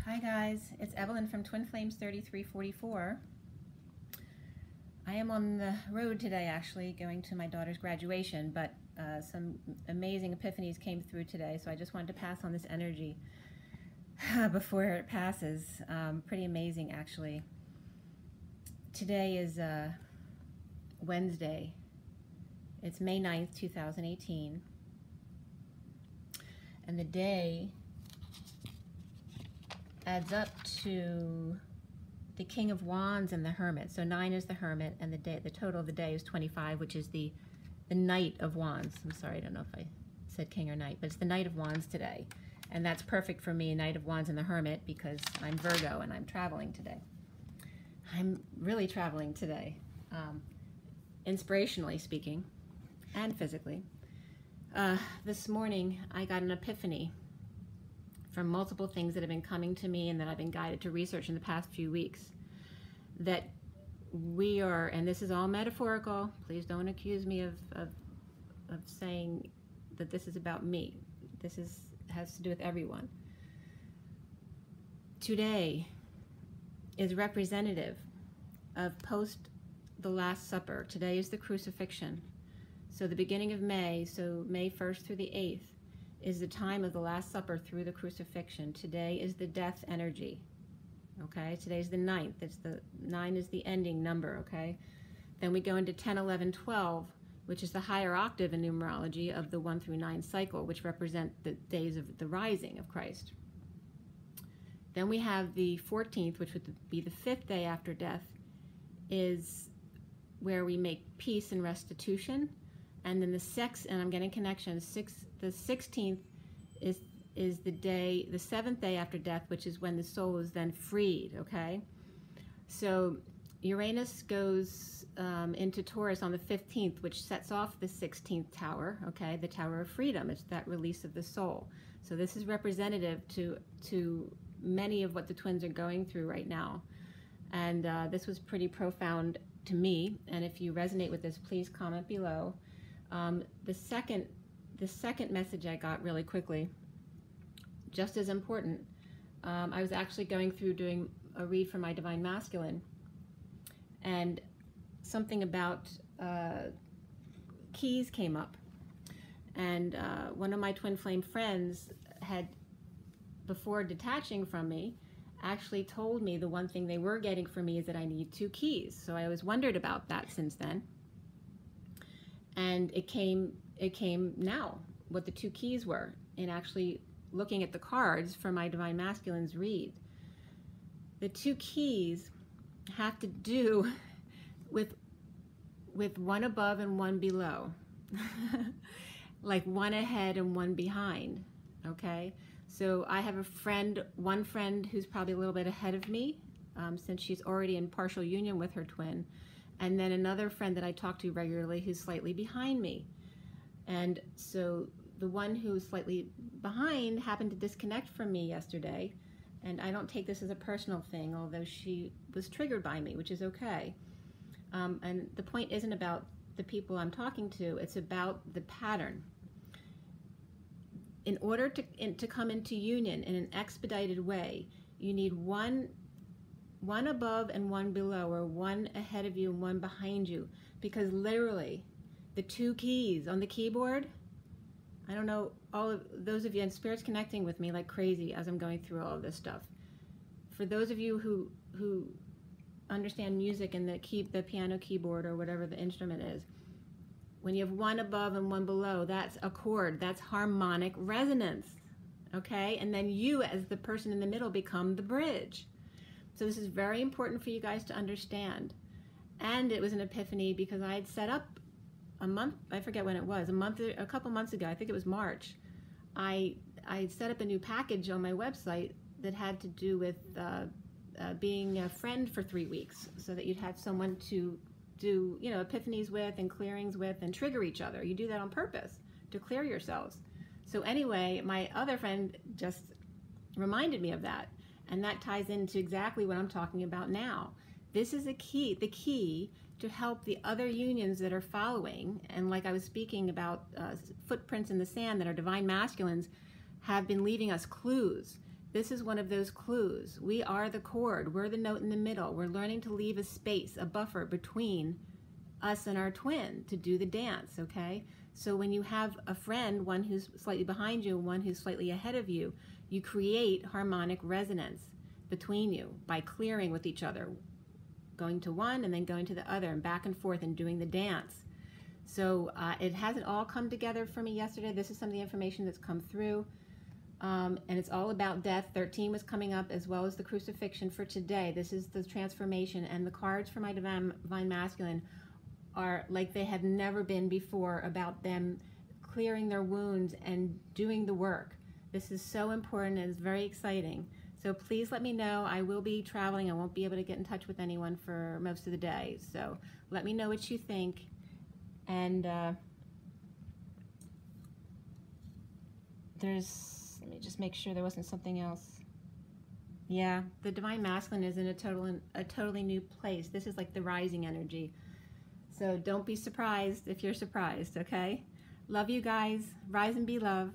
Hi guys, it's Evelyn from Twin Flames 3344. I am on the road today actually, going to my daughter's graduation, but some amazing epiphanies came through today, so I just wanted to pass on this energy before it passes. Pretty amazing actually. Today is Wednesday. It's May 9th, 2018. And the day adds up to the King of Wands and the Hermit. So 9 is the Hermit, and the total of the day is 25, which is the Knight of Wands. I'm sorry, I don't know if I said King or Knight, but it's the Knight of Wands today. And that's perfect for me, Knight of Wands and the Hermit, because I'm Virgo and I'm traveling today. I'm really traveling today, inspirationally speaking, and physically. This morning, I got an epiphany from multiple things that have been coming to me and that I've been guided to research in the past few weeks, that we are, and this is all metaphorical, please don't accuse me of saying that this is about me. This has to do with everyone. Today is representative of post the Last Supper. Today is the Crucifixion. So the beginning of May, so May 1st through the 8th, is the time of the Last Supper through the Crucifixion. Today is the death energy, okay? Today's the 9th. 9 is the ending number, okay? Then we go into 10, 11, 12, which is the higher octave in numerology of the 1 through 9 cycle, which represent the days of the rising of Christ. Then we have the 14th, which would be the 5th day after death, is where we make peace and restitution. And then and I'm getting connections, the 16th is the day, the 7th day after death, which is when the soul is then freed, okay? So Uranus goes into Taurus on the 15th, which sets off the 16th tower, okay? The Tower of Freedom. It's that release of the soul. So this is representative to many of what the twins are going through right now. And this was pretty profound to me. And if you resonate with this, please comment below. The second message I got really quickly, just as important, I was actually going through doing a read for my Divine Masculine, and something about keys came up. And one of my twin flame friends had, before detaching from me, actually told me the one thing they were getting from me is that I need 2 keys. So I always wondered about that since then. And it came now, what the 2 keys were, in actually looking at the cards for my Divine Masculine's read. The 2 keys have to do with 1 above and 1 below, like 1 ahead and 1 behind, okay? So I have one friend who's probably a little bit ahead of me, since she's already in partial union with her twin. And then another friend that I talk to regularly who's slightly behind me. And so the one who's slightly behind happened to disconnect from me yesterday. And I don't take this as a personal thing, although she was triggered by me, which is okay. And the point isn't about the people I'm talking to, it's about the pattern. In order to come into union in an expedited way, you need one above and 1 below, or 1 ahead of you and 1 behind you, because literally the 2 keys on the keyboard, I don't know, all of those of you, and Spirit's connecting with me like crazy as I'm going through all of this stuff. For those of you who understand music and the piano keyboard or whatever the instrument is, when you have 1 above and 1 below, that's a chord, that's harmonic resonance, okay? And then you, as the person in the middle, become the bridge. So this is very important for you guys to understand. And it was an epiphany because I had set up a month, I forget when it was, a couple months ago, I think it was March, I set up a new package on my website that had to do with being a friend for 3 weeks, so that you'd have someone to do, you know, epiphanies with and clearings with and trigger each other. You do that on purpose to clear yourselves. So anyway, my other friend just reminded me of that. And that ties into exactly what I'm talking about now. This is the key to help the other unions that are following. And like I was speaking about footprints in the sand that our Divine Masculines have been leaving us clues This is one of those clues. We are the chord. We're the note in the middle. We're learning to leave a space, a buffer between us and our twin to do the dance, okay? So when you have a friend, one who's slightly behind you and one who's slightly ahead of you, you create harmonic resonance between you by clearing with each other, going to one and then going to the other and back and forth and doing the dance. So it hasn't all come together for me yesterday. This is some of the information that's come through. And it's all about death. 13 was coming up, as well as the crucifixion for today. This is the transformation, and the cards for my Divine Masculine are like they have never been before, about them clearing their wounds and doing the work. This is so important and it's very exciting. So please let me know. I will be traveling. I won't be able to get in touch with anyone for most of the day. So let me know what you think. And let me just make sure there wasn't something else. Yeah, the Divine Masculine is in a totally new place. This is like the rising energy. So don't be surprised if you're surprised, okay? Love you guys. Rise and be love.